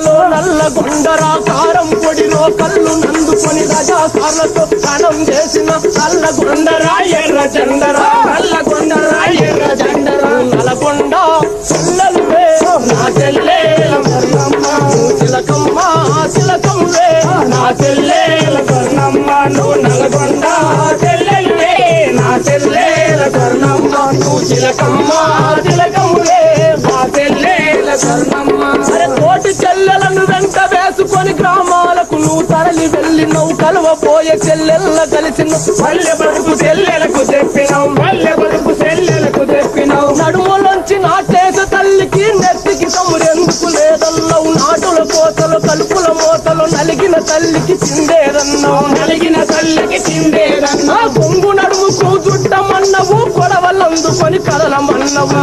కొండలో నల్లగొండరా కారం పొడిలో కళ్ళు నందుకొని రజాకారులతో స్నానం చేసిన నల్లగొండరా ఎర్ర జెండరా నల్లగొండరా ఎర్ర జెండరా నల్లగొండ చెల్లెలువే నా చెల్లెల వర్ణమ్మ తిలకమ్మ తిలకమ్మే నా చెల్లెల వర్ణమ్మ నువ్వు నల్లగొండ చెల్లెలువే నా చెల్లెల వర్ణమ్మ నువ్వు తిలకమ్మ తిలకమ్మే నా చెల్లెల వర్ణమ్మ అరే తోటి చెల్లెలను వెంట వేసుకొని గ్రామాలకు నువ్వు తరలి వెళ్ళి నువ్వు కలవపోయే చెల్లెళ్ళ కలిసి పల్లె బతుకు చెల్లెలకు చెప్పినావు పల్లె బతుకు చెల్లెలకు చెప్పినావు నడుములోంచి నాటేస తల్లికి నెత్తికి తమ్మురెందుకు లేదన్నావు నాటుల కోతలు కలుపుల మోతలు నలిగిన తల్లికి చిందేదన్నావు నలిగిన తల్లికి చిందేదన్నావు కొంగు నడుముకు చుట్టమన్నవు కొడవలందుకొని కదలమన్నవు